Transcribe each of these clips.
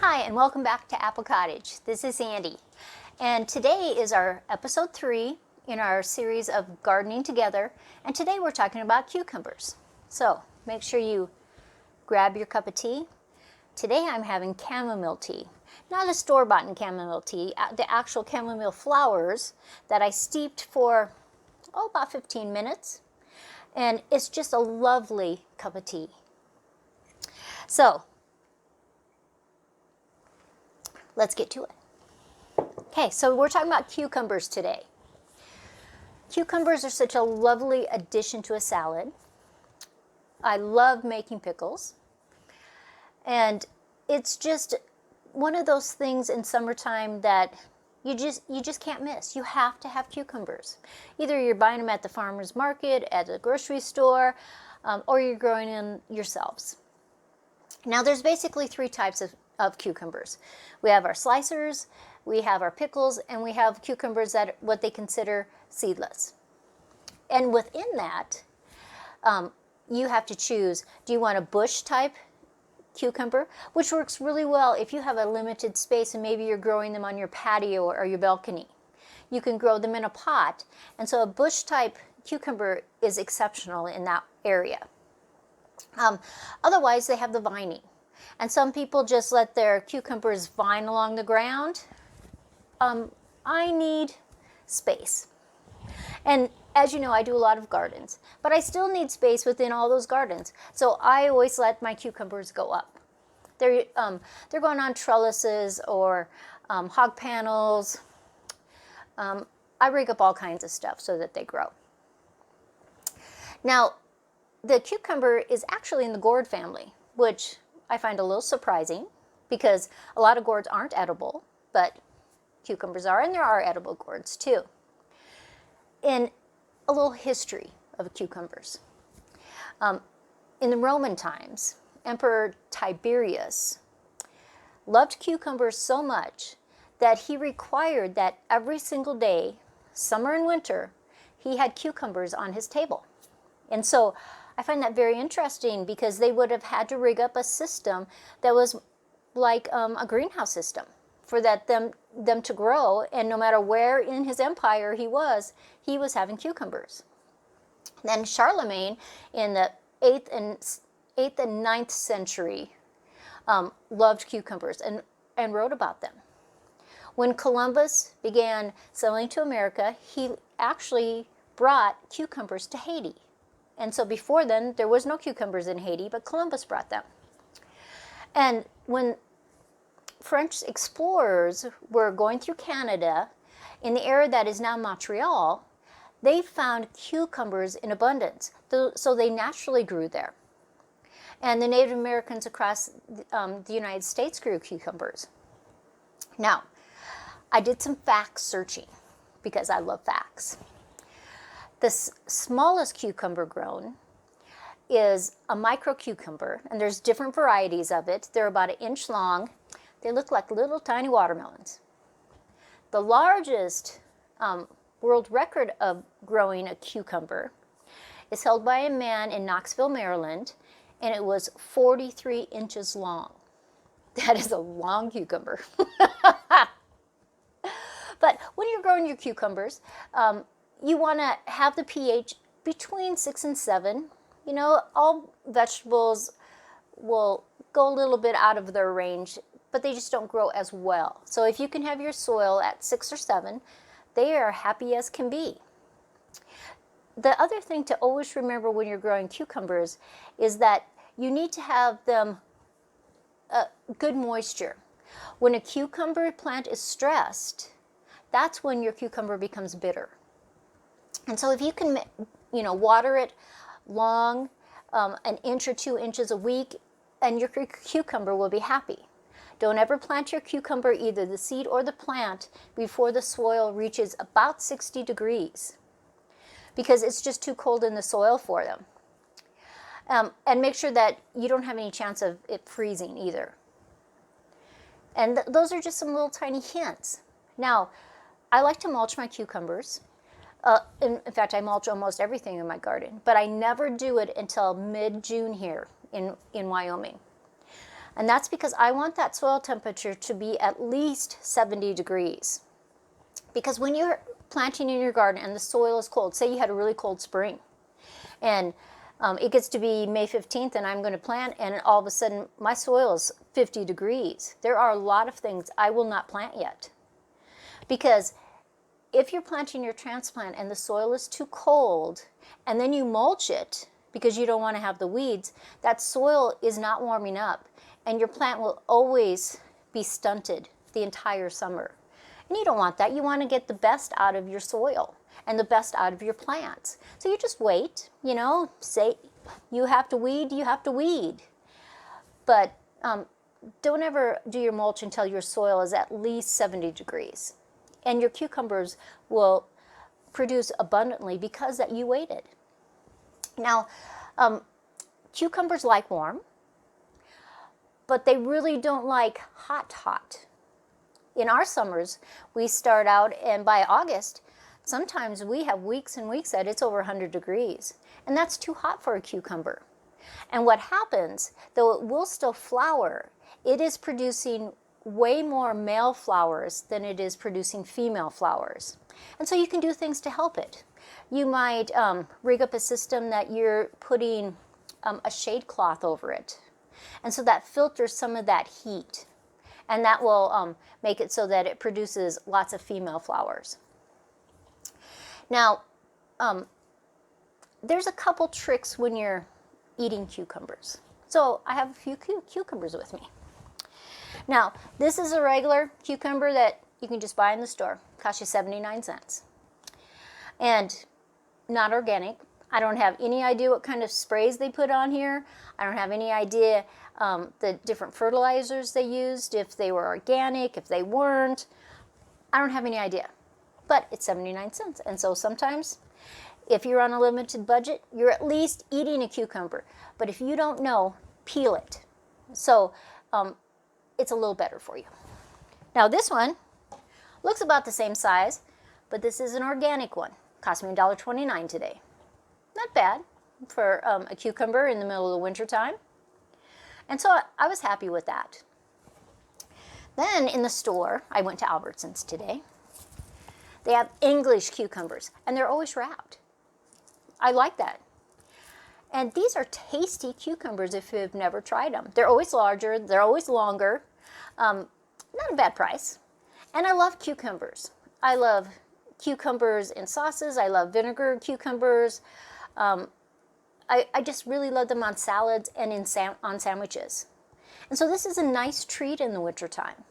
Hi, and welcome back to Apple Cottage. This is Sandy, and today is our episode 3 in our series of gardening together, and today we're talking about cucumbers. So make sure you grab your cup of tea. Today I'm having chamomile tea, not a store-bought chamomile tea, the actual chamomile flowers that I steeped for about 15 minutes, and it's just a lovely cup of tea. So let's get to it. Okay, so we're talking about cucumbers today. Cucumbers are such a lovely addition to a salad. I love making pickles. And it's just one of those things in summertime that you just can't miss. You have to have cucumbers. Either you're buying them at the farmer's market, at the grocery store, or you're growing them yourselves. Now there's basically 3 types of cucumbers. We have our slicers, we have our pickles, and we have cucumbers that what they consider seedless. And within that, you have to choose, do you want a bush type cucumber, which works really well if you have a limited space and maybe you're growing them on your patio or your balcony. You can grow them in a pot, and so a bush type cucumber is exceptional in that area. Otherwise, they have the vining. And some people just let their cucumbers vine along the ground. I need space. And as you know, I do a lot of gardens, but I still need space within all those gardens. So I always let my cucumbers go up. They're going on trellises or hog panels. I rig up all kinds of stuff so that they grow. Now, the cucumber is actually in the gourd family, which I find a little surprising because a lot of gourds aren't edible, but cucumbers are, and there are edible gourds too. In a little history of cucumbers. In the Roman times, Emperor Tiberius loved cucumbers so much that he required that every single day, summer and winter, he had cucumbers on his table. And so I find that very interesting because they would have had to rig up a system that was like a greenhouse system for them to grow, and no matter where in his empire he was having cucumbers. Then Charlemagne in the 8th and 9th century loved cucumbers and wrote about them. When Columbus began sailing to America, he actually brought cucumbers to Haiti. And so before then, there was no cucumbers in Haiti, but Columbus brought them. And when French explorers were going through Canada, in the area that is now Montreal, they found cucumbers in abundance, so they naturally grew there. And the Native Americans across the United States grew cucumbers. Now, I did some fact searching because I love facts. The smallest cucumber grown is a micro cucumber, and there's different varieties of it. They're about 1 inch long. They look like little tiny watermelons. The largest world record of growing a cucumber is held by a man in Knoxville, Maryland, and it was 43 inches long. That is a long cucumber. But when you're growing your cucumbers, you want to have the pH between 6 and 7. You know, all vegetables will go a little bit out of their range, but they just don't grow as well. So if you can have your soil at 6 or 7, they are happy as can be. The other thing to always remember when you're growing cucumbers is that you need to have them good moisture. When a cucumber plant is stressed, that's when your cucumber becomes bitter. And so if you can, water it long, 1 inch or 2 inches a week, and your cucumber will be happy. Don't ever plant your cucumber, either the seed or the plant, before the soil reaches about 60 degrees because it's just too cold in the soil for them. And make sure that you don't have any chance of it freezing either. And those are just some little tiny hints. Now, I like to mulch my cucumbers. In fact, I mulch almost everything in my garden, but I never do it until mid-June here in Wyoming. And that's because I want that soil temperature to be at least 70 degrees. Because when you're planting in your garden and the soil is cold, say you had a really cold spring, and it gets to be May 15th and I'm going to plant, and all of a sudden my soil is 50 degrees. There are a lot of things I will not plant yet. Because if you're planting your transplant and the soil is too cold, and then you mulch it because you don't want to have the weeds, that soil is not warming up, and your plant will always be stunted the entire summer. And you don't want that. You want to get the best out of your soil and the best out of your plants. So you just wait, you know, say you have to weed, you have to weed. But don't ever do your mulch until your soil is at least 70 degrees. And your cucumbers will produce abundantly because that you waited. Now, cucumbers like warm, but they really don't like hot. In our summers, we start out, and by August, sometimes we have weeks and weeks that it's over 100 degrees. And that's too hot for a cucumber. And what happens, though it will still flower, it is producing way more male flowers than it is producing female flowers. And so you can do things to help it. You might rig up a system that you're putting a shade cloth over it. And so that filters some of that heat. And that will make it so that it produces lots of female flowers. Now, there's a couple tricks when you're eating cucumbers. So I have a few cucumbers with me. Now, this is a regular cucumber that you can just buy in the store. Costs you 79 cents. And not organic. I don't have any idea what kind of sprays they put on here. I don't have any idea the different fertilizers they used, if they were organic, if they weren't. I don't have any idea. But it's 79 cents. And so sometimes, if you're on a limited budget, you're at least eating a cucumber. But if you don't know, peel it. So it's a little better for you. Now this one looks about the same size, but this is an organic one. Cost me $1.29 today. Not bad for a cucumber in the middle of the winter time. And so I was happy with that. Then in the store, I went to Albertsons today. They have English cucumbers, and they're always wrapped. I like that. And these are tasty cucumbers if you've never tried them. They're always larger, they're always longer. Not a bad price. And I love cucumbers. I love cucumbers in sauces. I love vinegar cucumbers. I just really love them on salads and on sandwiches. And so this is a nice treat in the wintertime.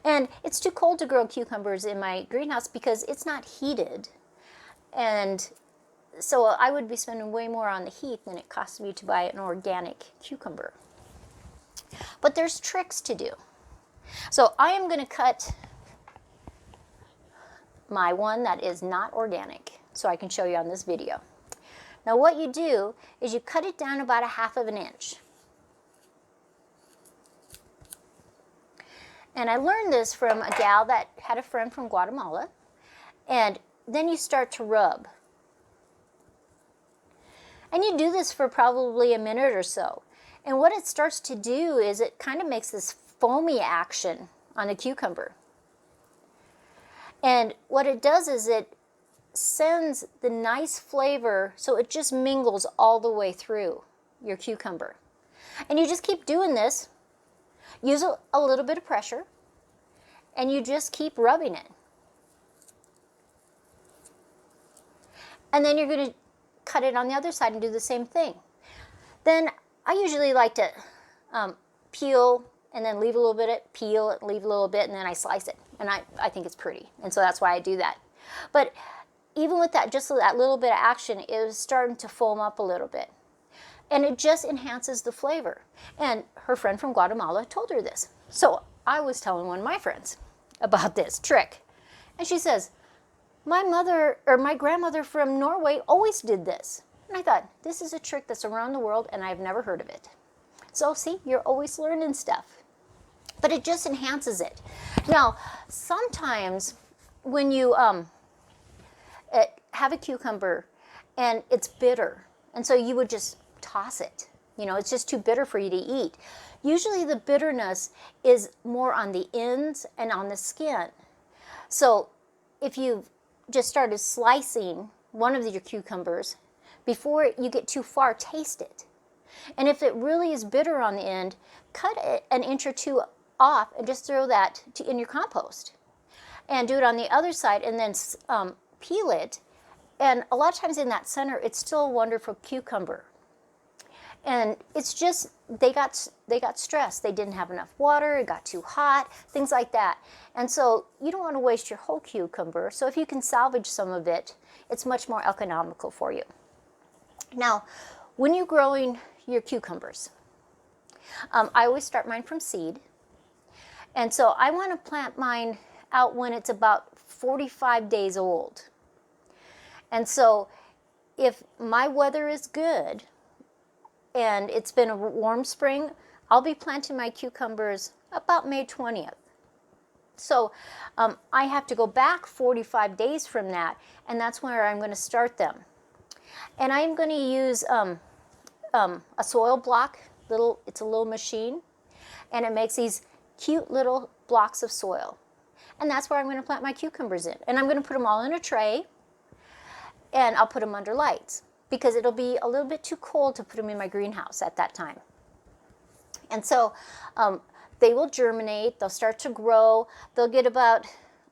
And it's too cold to grow cucumbers in my greenhouse because it's not heated. And so I would be spending way more on the heat than it costs me to buy an organic cucumber. But there's tricks to do. So I am going to cut my one that is not organic so I can show you on this video. Now what you do is you cut it down about 1/2 inch. And I learned this from a gal that had a friend from Guatemala. And then you start to rub. And you do this for probably a minute or so. And what it starts to do is it kind of makes this foamy action on the cucumber. And what it does is it sends the nice flavor, so it just mingles all the way through your cucumber. And you just keep doing this. Use a little bit of pressure, and you just keep rubbing it. And then you're going to cut it on the other side and do the same thing. Then I usually like to peel and then leave a little bit, peel it, leave a little bit, and then I slice it. And I think it's pretty, and so that's why I do that. But even with that, just that little bit of action, it was starting to foam up a little bit. And it just enhances the flavor. And her friend from Guatemala told her this. So I was telling one of my friends about this trick. And she says, my grandmother from Norway always did this. And I thought, this is a trick that's around the world and I've never heard of it. So see, you're always learning stuff. But it just enhances it. Now, sometimes when you have a cucumber and it's bitter, and so you would just toss it. You know, it's just too bitter for you to eat. Usually the bitterness is more on the ends and on the skin. So if you've just started slicing one of your cucumbers, before you get too far, taste it. And if it really is bitter on the end, cut it an inch or two off and just throw that in your compost. And do it on the other side and then peel it. And a lot of times in that center, it's still a wonderful cucumber. And it's just, they got stressed. They didn't have enough water, it got too hot, things like that. And so you don't want to waste your whole cucumber. So if you can salvage some of it, it's much more economical for you. Now, when you're growing your cucumbers, I always start mine from seed. And so I want to plant mine out when it's about 45 days old. And so if my weather is good, and it's been a warm spring, I'll be planting my cucumbers about May 20th. So I have to go back 45 days from that, and that's where I'm going to start them. And I'm going to use a soil block, it's a little machine, and it makes these cute little blocks of soil. And that's where I'm going to plant my cucumbers in. And I'm going to put them all in a tray, and I'll put them under lights, because it'll be a little bit too cold to put them in my greenhouse at that time. And so they will germinate, they'll start to grow, they'll get about,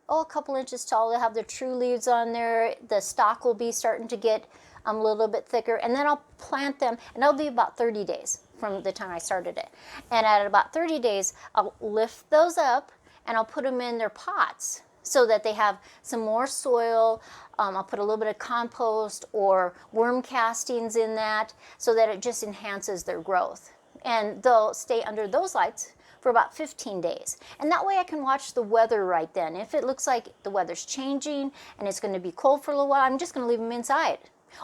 a couple inches tall, they'll have their true leaves on there, the stalk will be starting to get a little bit thicker, and then I'll plant them, and that'll be about 30 days from the time I started it. And at about 30 days, I'll lift those up, and I'll put them in their pots, so that they have some more soil. I'll put a little bit of compost or worm castings in that so that it just enhances their growth. And they'll stay under those lights for about 15 days. And that way I can watch the weather right then. If it looks like the weather's changing and it's going to be cold for a little while, I'm just going to leave them inside.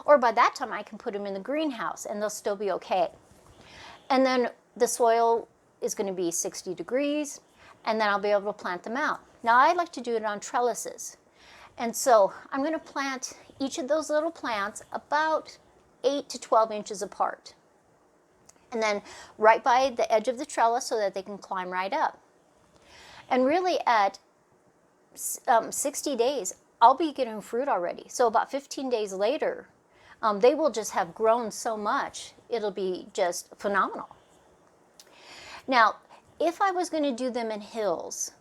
Or by that time I can put them in the greenhouse and they'll still be okay. And then the soil is going to be 60 degrees, and then I'll be able to plant them out. Now I like to do it on trellises. And so I'm going to plant each of those little plants about 8 to 12 inches apart. And then right by the edge of the trellis so that they can climb right up. And really at 60 days, I'll be getting fruit already. So about 15 days later, they will just have grown so much, it'll be just phenomenal. Now, if I was going to do them in hills,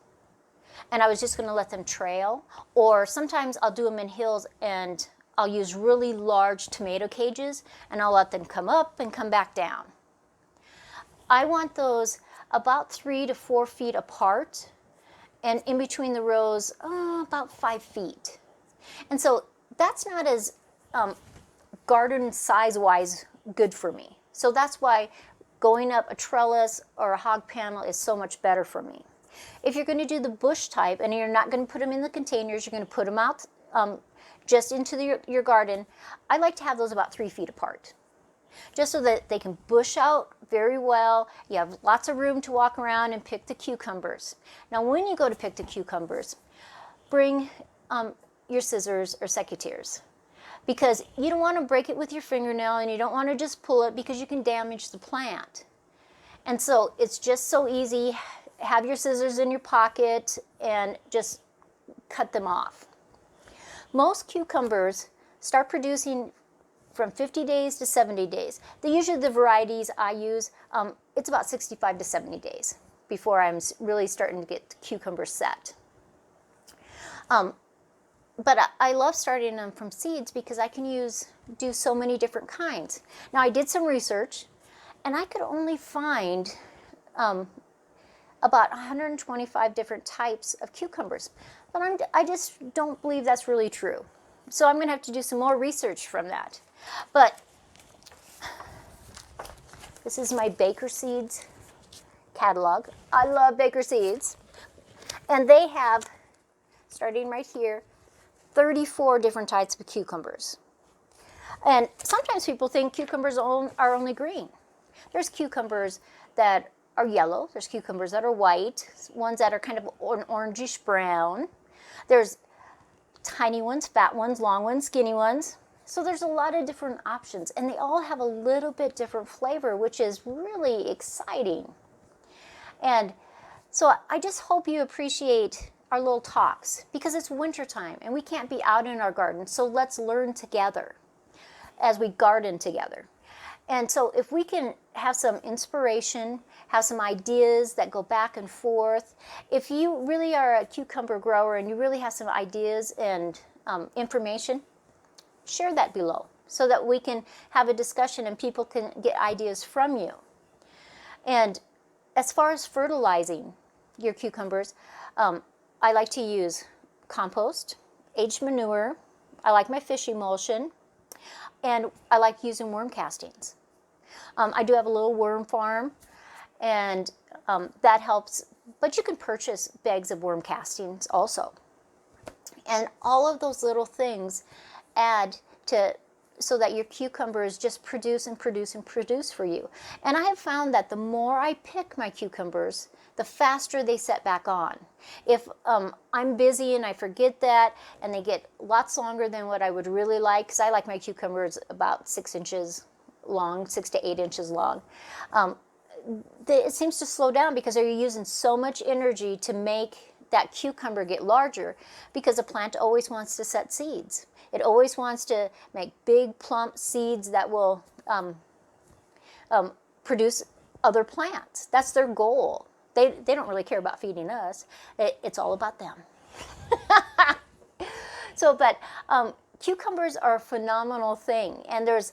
and I was just going to let them trail, or sometimes I'll do them in hills and I'll use really large tomato cages and I'll let them come up and come back down. I want those about 3 to 4 feet apart, and in between the rows, about 5 feet. And so that's not as garden size-wise good for me. So that's why going up a trellis or a hog panel is so much better for me. If you're going to do the bush type and you're not going to put them in the containers, you're going to put them out just into your garden, I like to have those about 3 feet apart, just so that they can bush out very well. You have lots of room to walk around and pick the cucumbers. Now when you go to pick the cucumbers, bring your scissors or secateurs, because you don't want to break it with your fingernail and you don't want to just pull it because you can damage the plant. And so it's just so easy. Have your scissors in your pocket and just cut them off. Most cucumbers start producing from 50 days to 70 days. Usually the varieties I use, it's about 65 to 70 days before I'm really starting to get the cucumbers set. But I love starting them from seeds because I can do so many different kinds. Now I did some research and I could only find about 125 different types of cucumbers. But I just don't believe that's really true. So I'm going to have to do some more research from that. But this is my Baker Seeds catalog. I love Baker Seeds. And they have, starting right here, 34 different types of cucumbers. And sometimes people think cucumbers are only green. There's cucumbers that are yellow, there's cucumbers that are white, ones that are kind of an orangish brown. There's tiny ones, fat ones, long ones, skinny ones. So there's a lot of different options, and they all have a little bit different flavor, which is really exciting. And so I just hope you appreciate our little talks, because it's wintertime and we can't be out in our garden. So let's learn together as we garden together. And so if we can have some inspiration, have some ideas that go back and forth, if you really are a cucumber grower and you really have some ideas and information, share that below so that we can have a discussion and people can get ideas from you. And as far as fertilizing your cucumbers, I like to use compost, aged manure, I like my fish emulsion, and I like using worm castings. I do have a little worm farm, and that helps, but you can purchase bags of worm castings also. And all of those little things add to so that your cucumbers just produce and produce and produce for you. And I have found that the more I pick my cucumbers, the faster they set back on. If I'm busy and I forget that, and they get lots longer than what I would really like, because I like my cucumbers about 6 inches long, 6 to 8 inches long, it seems to slow down because they're using so much energy to make that cucumber get larger, because a plant always wants to set seeds. It always wants to make big plump seeds that will produce other plants. That's their goal. They don't really care about feeding us. It's all about them. So, but cucumbers are a phenomenal thing, and there's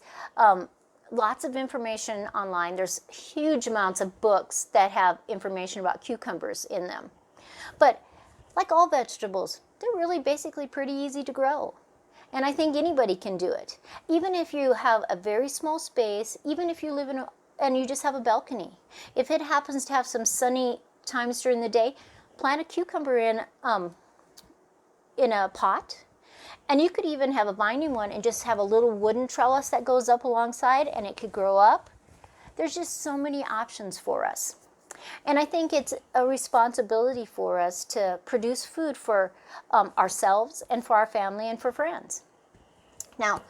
lots of information online. There's huge amounts of books that have information about cucumbers in them. But like all vegetables, they're really basically pretty easy to grow. And I think anybody can do it. Even if you have a very small space, even if you live and you just have a balcony. If it happens to have some sunny times during the day, plant a cucumber in a pot. And you could even have a vining one and just have a little wooden trellis that goes up alongside, and it could grow up. There's just so many options for us. And I think it's a responsibility for us to produce food for ourselves and for our family and for friends. Now,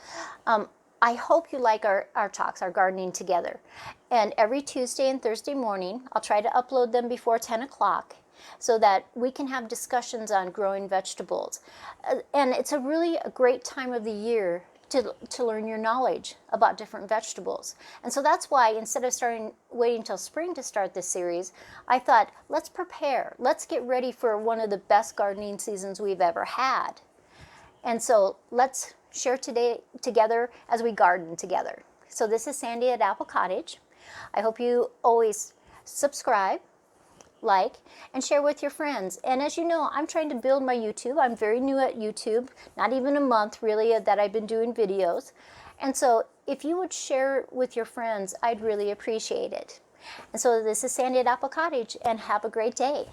I hope you like our talks, our gardening together. And every Tuesday and Thursday morning, I'll try to upload them before 10 o'clock so that we can have discussions on growing vegetables. And it's a really great time of the year to learn your knowledge about different vegetables. And so that's why, instead of waiting until spring to start this series, I thought, let's prepare. Let's get ready for one of the best gardening seasons we've ever had. And so let's share today together as we garden together. So this is Sandy at Apple Cottage. I hope you always subscribe, like, and share with your friends. And as you know, I'm trying to build my YouTube. I'm very new at YouTube, not even a month really that I've been doing videos. And so if you would share with your friends, I'd really appreciate it. And so this is Sandy at Apple Cottage, and have a great day.